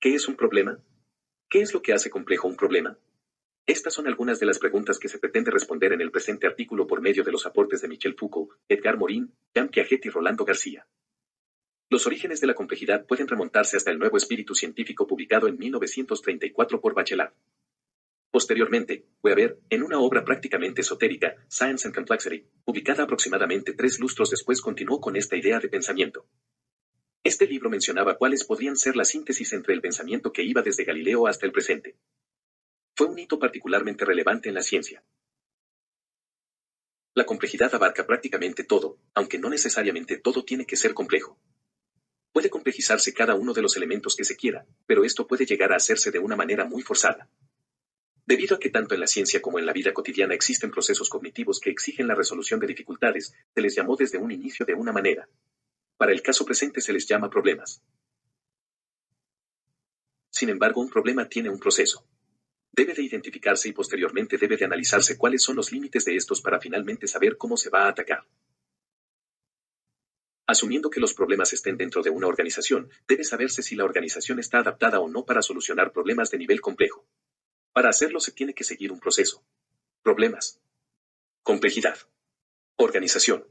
¿Qué es un problema? ¿Qué es lo que hace complejo un problema? Estas son algunas de las preguntas que se pretende responder en el presente artículo por medio de los aportes de Michel Foucault, Edgar Morin, Jean Piaget y Rolando García. Los orígenes de la complejidad pueden remontarse hasta el Nuevo Espíritu Científico publicado en 1934 por Bachelard. Posteriormente, Weber, en una obra prácticamente esotérica, Science and Complexity, publicada aproximadamente 3 lustros después, continuó con esta idea de pensamiento. Este libro mencionaba cuáles podrían ser la síntesis entre el pensamiento que iba desde Galileo hasta el presente. Fue un hito particularmente relevante en la ciencia. La complejidad abarca prácticamente todo, aunque no necesariamente todo tiene que ser complejo. Puede complejizarse cada uno de los elementos que se quiera, pero esto puede llegar a hacerse de una manera muy forzada. Debido a que tanto en la ciencia como en la vida cotidiana existen procesos cognitivos que exigen la resolución de dificultades, se les llamó desde un inicio de una manera. Para el caso presente se les llama problemas. Sin embargo, un problema tiene un proceso. Debe de identificarse y posteriormente debe de analizarse cuáles son los límites de estos para finalmente saber cómo se va a atacar. Asumiendo que los problemas estén dentro de una organización, debe saberse si la organización está adaptada o no para solucionar problemas de nivel complejo. Para hacerlo se tiene que seguir un proceso. Problemas. Complejidad. Organización.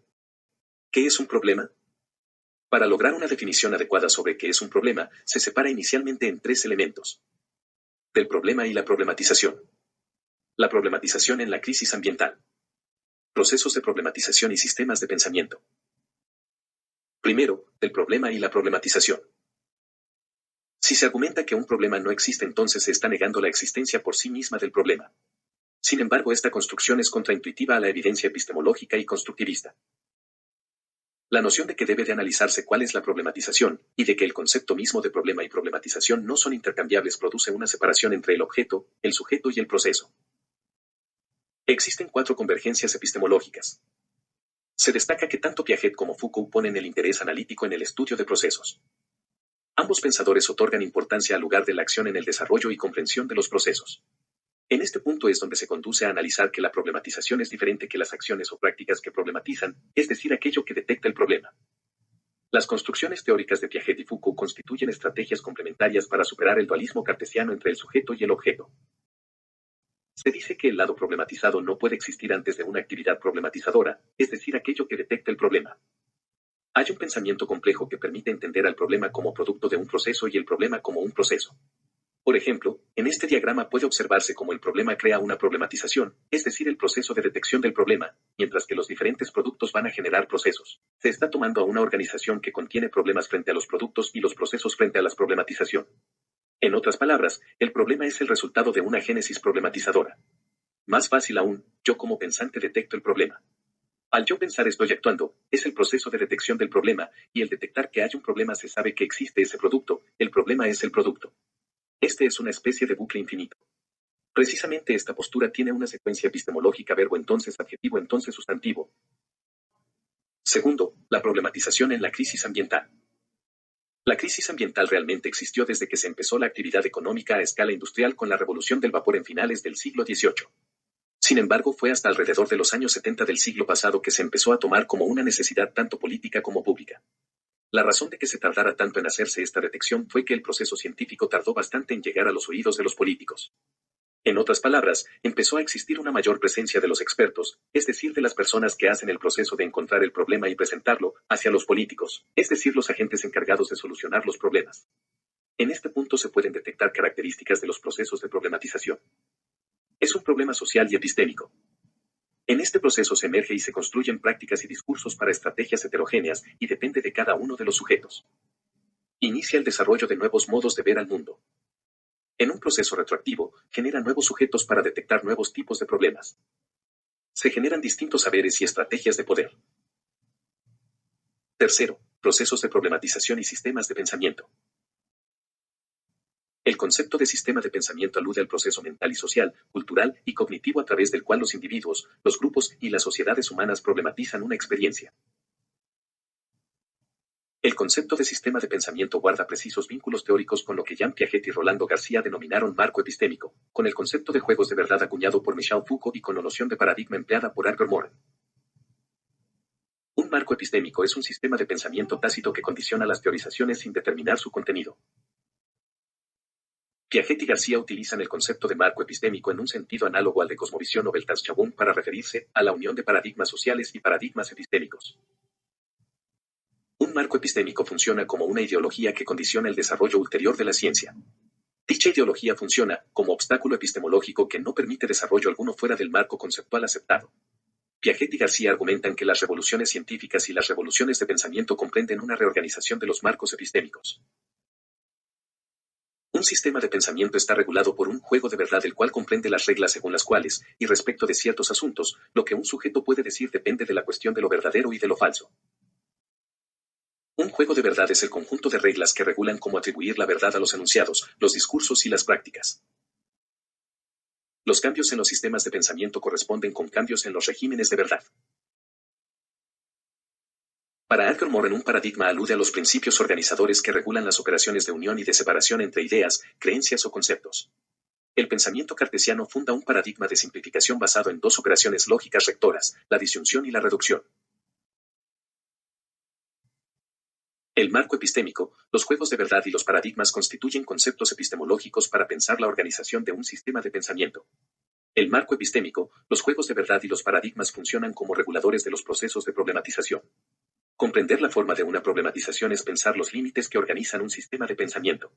¿Qué es un problema? Para lograr una definición adecuada sobre qué es un problema, se separa inicialmente en 3 elementos. Del problema y la problematización. La problematización en la crisis ambiental. Procesos de problematización y sistemas de pensamiento. Primero, del problema y la problematización. Si se argumenta que un problema no existe, entonces se está negando la existencia por sí misma del problema. Sin embargo, esta construcción es contraintuitiva a la evidencia epistemológica y constructivista. La noción de que debe de analizarse cuál es la problematización, y de que el concepto mismo de problema y problematización no son intercambiables, produce una separación entre el objeto, el sujeto y el proceso. Existen 4 convergencias epistemológicas. Se destaca que tanto Piaget como Foucault ponen el interés analítico en el estudio de procesos. Ambos pensadores otorgan importancia al lugar de la acción en el desarrollo y comprensión de los procesos. En este punto es donde se conduce a analizar que la problematización es diferente que las acciones o prácticas que problematizan, es decir, aquello que detecta el problema. Las construcciones teóricas de Piaget y Foucault constituyen estrategias complementarias para superar el dualismo cartesiano entre el sujeto y el objeto. Se dice que el lado problematizado no puede existir antes de una actividad problematizadora, es decir, aquello que detecta el problema. Hay un pensamiento complejo que permite entender al problema como producto de un proceso y el problema como un proceso. Por ejemplo, en este diagrama puede observarse cómo el problema crea una problematización, es decir, el proceso de detección del problema, mientras que los diferentes productos van a generar procesos. Se está tomando a una organización que contiene problemas frente a los productos y los procesos frente a la problematización. En otras palabras, el problema es el resultado de una génesis problematizadora. Más fácil aún, yo como pensante detecto el problema. Al yo pensar estoy actuando, es el proceso de detección del problema, y al detectar que hay un problema se sabe que existe ese producto, el problema es el producto. Este es una especie de bucle infinito. Precisamente esta postura tiene una secuencia epistemológica: verbo entonces adjetivo entonces sustantivo. Segundo, la problematización en la crisis ambiental. La crisis ambiental realmente existió desde que se empezó la actividad económica a escala industrial con la revolución del vapor en finales del siglo XVIII. Sin embargo, fue hasta alrededor de los años 70 del siglo pasado que se empezó a tomar como una necesidad tanto política como pública. La razón de que se tardara tanto en hacerse esta detección fue que el proceso científico tardó bastante en llegar a los oídos de los políticos. En otras palabras, empezó a existir una mayor presencia de los expertos, es decir, de las personas que hacen el proceso de encontrar el problema y presentarlo, hacia los políticos, es decir, los agentes encargados de solucionar los problemas. En este punto se pueden detectar características de los procesos de problematización. Es un problema social y epistémico. En este proceso se emerge y se construyen prácticas y discursos para estrategias heterogéneas, y depende de cada uno de los sujetos. Inicia el desarrollo de nuevos modos de ver al mundo. En un proceso retroactivo, genera nuevos sujetos para detectar nuevos tipos de problemas. Se generan distintos saberes y estrategias de poder. Tercero, procesos de problematización y sistemas de pensamiento. El concepto de sistema de pensamiento alude al proceso mental y social, cultural y cognitivo a través del cual los individuos, los grupos y las sociedades humanas problematizan una experiencia. El concepto de sistema de pensamiento guarda precisos vínculos teóricos con lo que Jean Piaget y Rolando García denominaron marco epistémico, con el concepto de juegos de verdad acuñado por Michel Foucault y con la noción de paradigma empleada por Edgar Morin. Un marco epistémico es un sistema de pensamiento tácito que condiciona las teorizaciones sin determinar su contenido. Piaget y García utilizan el concepto de marco epistémico en un sentido análogo al de cosmovisión o Weltanschauung para referirse a la unión de paradigmas sociales y paradigmas epistémicos. Un marco epistémico funciona como una ideología que condiciona el desarrollo ulterior de la ciencia. Dicha ideología funciona como obstáculo epistemológico que no permite desarrollo alguno fuera del marco conceptual aceptado. Piaget y García argumentan que las revoluciones científicas y las revoluciones de pensamiento comprenden una reorganización de los marcos epistémicos. Un sistema de pensamiento está regulado por un juego de verdad el cual comprende las reglas según las cuales, y respecto de ciertos asuntos, lo que un sujeto puede decir depende de la cuestión de lo verdadero y de lo falso. Un juego de verdad es el conjunto de reglas que regulan cómo atribuir la verdad a los enunciados, los discursos y las prácticas. Los cambios en los sistemas de pensamiento corresponden con cambios en los regímenes de verdad. Para Edgar Morin, un paradigma alude a los principios organizadores que regulan las operaciones de unión y de separación entre ideas, creencias o conceptos. El pensamiento cartesiano funda un paradigma de simplificación basado en dos operaciones lógicas rectoras, la disyunción y la reducción. El marco epistémico, los juegos de verdad y los paradigmas constituyen conceptos epistemológicos para pensar la organización de un sistema de pensamiento. El marco epistémico, los juegos de verdad y los paradigmas funcionan como reguladores de los procesos de problematización. Comprender la forma de una problematización es pensar los límites que organizan un sistema de pensamiento.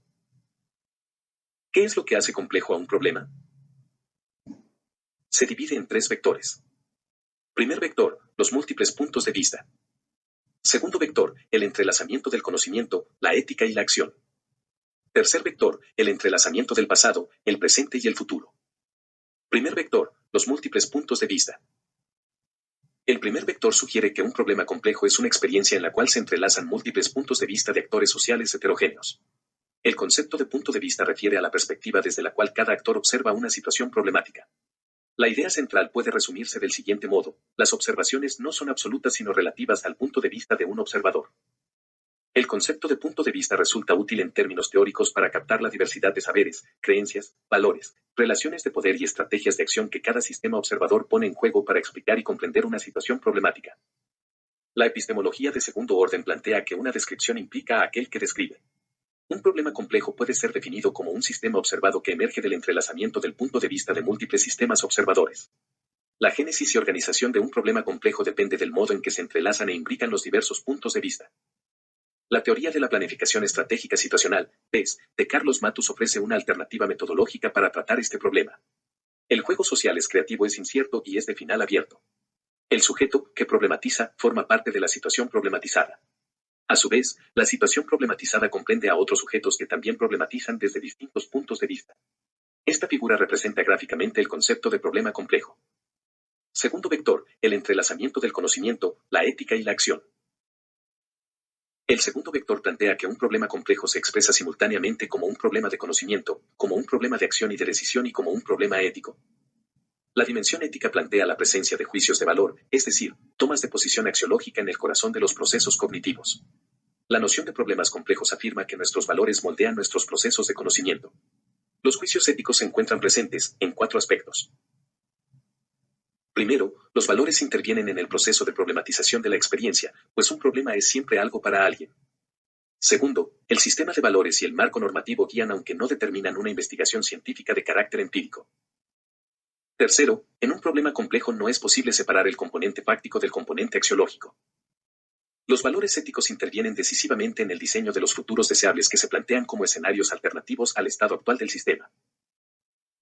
¿Qué es lo que hace complejo a un problema? Se divide en tres vectores. Primer vector, los múltiples puntos de vista. Segundo vector, el entrelazamiento del conocimiento, la ética y la acción. Tercer vector, el entrelazamiento del pasado, el presente y el futuro. Primer vector, los múltiples puntos de vista. El primer vector sugiere que un problema complejo es una experiencia en la cual se entrelazan múltiples puntos de vista de actores sociales heterogéneos. El concepto de punto de vista refiere a la perspectiva desde la cual cada actor observa una situación problemática. La idea central puede resumirse del siguiente modo: las observaciones no son absolutas sino relativas al punto de vista de un observador. El concepto de punto de vista resulta útil en términos teóricos para captar la diversidad de saberes, creencias, valores, relaciones de poder y estrategias de acción que cada sistema observador pone en juego para explicar y comprender una situación problemática. La epistemología de segundo orden plantea que una descripción implica a aquel que describe. Un problema complejo puede ser definido como un sistema observado que emerge del entrelazamiento del punto de vista de múltiples sistemas observadores. La génesis y organización de un problema complejo depende del modo en que se entrelazan e imbrican los diversos puntos de vista. La teoría de la planificación estratégica situacional, PES, de Carlos Matus ofrece una alternativa metodológica para tratar este problema. El juego social es creativo, es incierto y es de final abierto. El sujeto, que problematiza, forma parte de la situación problematizada. A su vez, la situación problematizada comprende a otros sujetos que también problematizan desde distintos puntos de vista. Esta figura representa gráficamente el concepto de problema complejo. Segundo vector, el entrelazamiento del conocimiento, la ética y la acción. El segundo vector plantea que un problema complejo se expresa simultáneamente como un problema de conocimiento, como un problema de acción y de decisión y como un problema ético. La dimensión ética plantea la presencia de juicios de valor, es decir, tomas de posición axiológica en el corazón de los procesos cognitivos. La noción de problemas complejos afirma que nuestros valores moldean nuestros procesos de conocimiento. Los juicios éticos se encuentran presentes en cuatro aspectos. Primero, los valores intervienen en el proceso de problematización de la experiencia, pues un problema es siempre algo para alguien. Segundo, el sistema de valores y el marco normativo guían aunque no determinan una investigación científica de carácter empírico. Tercero, en un problema complejo no es posible separar el componente fáctico del componente axiológico. Los valores éticos intervienen decisivamente en el diseño de los futuros deseables que se plantean como escenarios alternativos al estado actual del sistema.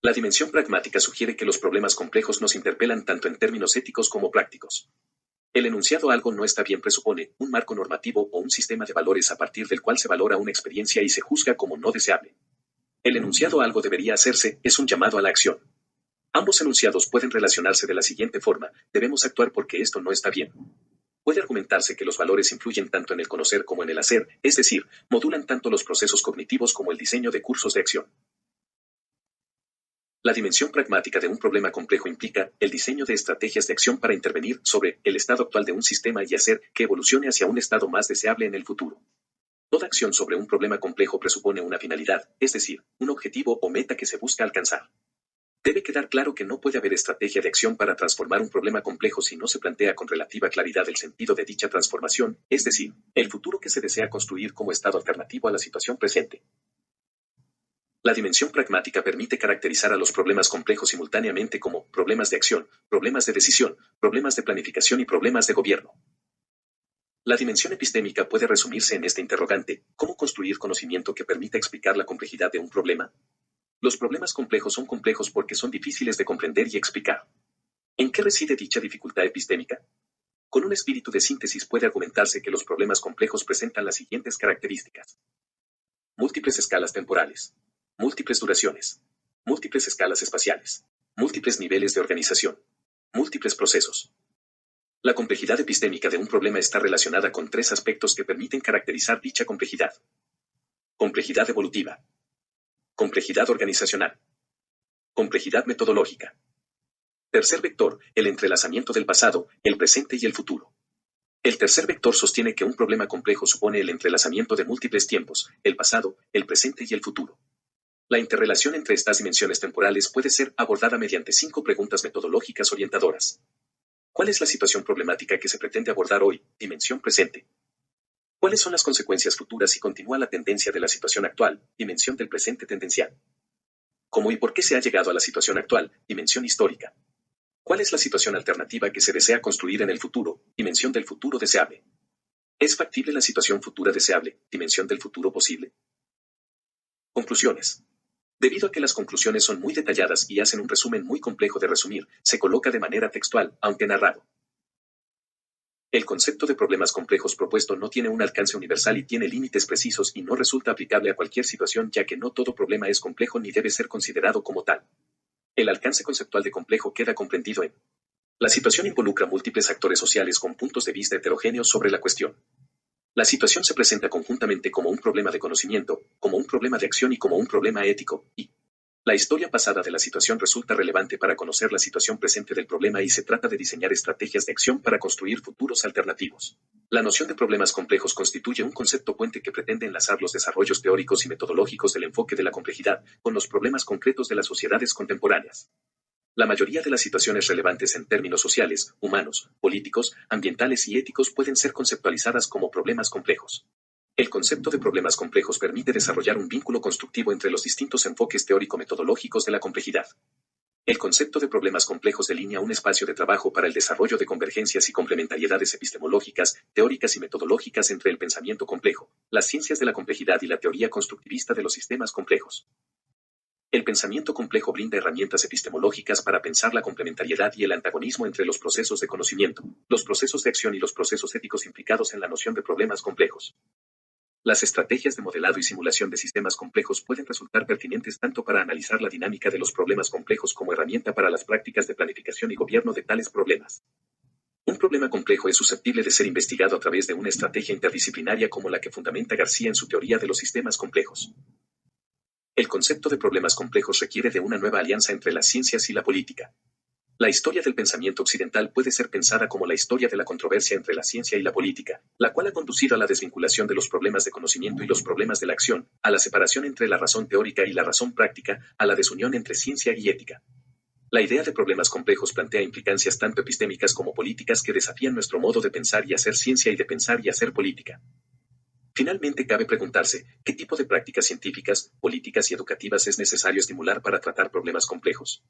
La dimensión pragmática sugiere que los problemas complejos nos interpelan tanto en términos éticos como prácticos. El enunciado algo no está bien presupone un marco normativo o un sistema de valores a partir del cual se valora una experiencia y se juzga como no deseable. El enunciado algo debería hacerse es un llamado a la acción. Ambos enunciados pueden relacionarse de la siguiente forma: debemos actuar porque esto no está bien. Puede argumentarse que los valores influyen tanto en el conocer como en el hacer, es decir, modulan tanto los procesos cognitivos como el diseño de cursos de acción. La dimensión pragmática de un problema complejo implica el diseño de estrategias de acción para intervenir sobre el estado actual de un sistema y hacer que evolucione hacia un estado más deseable en el futuro. Toda acción sobre un problema complejo presupone una finalidad, es decir, un objetivo o meta que se busca alcanzar. Debe quedar claro que no puede haber estrategia de acción para transformar un problema complejo si no se plantea con relativa claridad el sentido de dicha transformación, es decir, el futuro que se desea construir como estado alternativo a la situación presente. La dimensión pragmática permite caracterizar a los problemas complejos simultáneamente como problemas de acción, problemas de decisión, problemas de planificación y problemas de gobierno. La dimensión epistémica puede resumirse en este interrogante: ¿cómo construir conocimiento que permita explicar la complejidad de un problema? Los problemas complejos son complejos porque son difíciles de comprender y explicar. ¿En qué reside dicha dificultad epistémica? Con un espíritu de síntesis puede argumentarse que los problemas complejos presentan las siguientes características: múltiples escalas temporales, múltiples duraciones, múltiples escalas espaciales, múltiples niveles de organización, múltiples procesos. La complejidad epistémica de un problema está relacionada con tres aspectos que permiten caracterizar dicha complejidad: complejidad evolutiva, complejidad organizacional, complejidad metodológica. Tercer vector: el entrelazamiento del pasado, el presente y el futuro. El tercer vector sostiene que un problema complejo supone el entrelazamiento de múltiples tiempos, el pasado, el presente y el futuro. La interrelación entre estas dimensiones temporales puede ser abordada mediante 5 preguntas metodológicas orientadoras. ¿Cuál es la situación problemática que se pretende abordar hoy? Dimensión presente. ¿Cuáles son las consecuencias futuras si continúa la tendencia de la situación actual? Dimensión del presente tendencial. ¿Cómo y por qué se ha llegado a la situación actual? Dimensión histórica. ¿Cuál es la situación alternativa que se desea construir en el futuro? Dimensión del futuro deseable. ¿Es factible la situación futura deseable? Dimensión del futuro posible. Conclusiones. Debido a que las conclusiones son muy detalladas y hacen un resumen muy complejo de resumir, se coloca de manera textual, aunque narrado. El concepto de problemas complejos propuesto no tiene un alcance universal y tiene límites precisos y no resulta aplicable a cualquier situación, ya que no todo problema es complejo ni debe ser considerado como tal. El alcance conceptual de complejo queda comprendido en: la situación involucra múltiples actores sociales con puntos de vista heterogéneos sobre la cuestión. La situación se presenta conjuntamente como un problema de conocimiento, como un problema de acción y como un problema ético, y la historia pasada de la situación resulta relevante para conocer la situación presente del problema y se trata de diseñar estrategias de acción para construir futuros alternativos. La noción de problemas complejos constituye un concepto puente que pretende enlazar los desarrollos teóricos y metodológicos del enfoque de la complejidad con los problemas concretos de las sociedades contemporáneas. La mayoría de las situaciones relevantes en términos sociales, humanos, políticos, ambientales y éticos pueden ser conceptualizadas como problemas complejos. El concepto de problemas complejos permite desarrollar un vínculo constructivo entre los distintos enfoques teórico-metodológicos de la complejidad. El concepto de problemas complejos delinea un espacio de trabajo para el desarrollo de convergencias y complementariedades epistemológicas, teóricas y metodológicas entre el pensamiento complejo, las ciencias de la complejidad y la teoría constructivista de los sistemas complejos. El pensamiento complejo brinda herramientas epistemológicas para pensar la complementariedad y el antagonismo entre los procesos de conocimiento, los procesos de acción y los procesos éticos implicados en la noción de problemas complejos. Las estrategias de modelado y simulación de sistemas complejos pueden resultar pertinentes tanto para analizar la dinámica de los problemas complejos como herramienta para las prácticas de planificación y gobierno de tales problemas. Un problema complejo es susceptible de ser investigado a través de una estrategia interdisciplinaria como la que fundamenta García en su teoría de los sistemas complejos. El concepto de problemas complejos requiere de una nueva alianza entre las ciencias y la política. La historia del pensamiento occidental puede ser pensada como la historia de la controversia entre la ciencia y la política, la cual ha conducido a la desvinculación de los problemas de conocimiento y los problemas de la acción, a la separación entre la razón teórica y la razón práctica, a la desunión entre ciencia y ética. La idea de problemas complejos plantea implicancias tanto epistémicas como políticas que desafían nuestro modo de pensar y hacer ciencia y de pensar y hacer política. Finalmente, cabe preguntarse, ¿qué tipo de prácticas científicas, políticas y educativas es necesario estimular para tratar problemas complejos?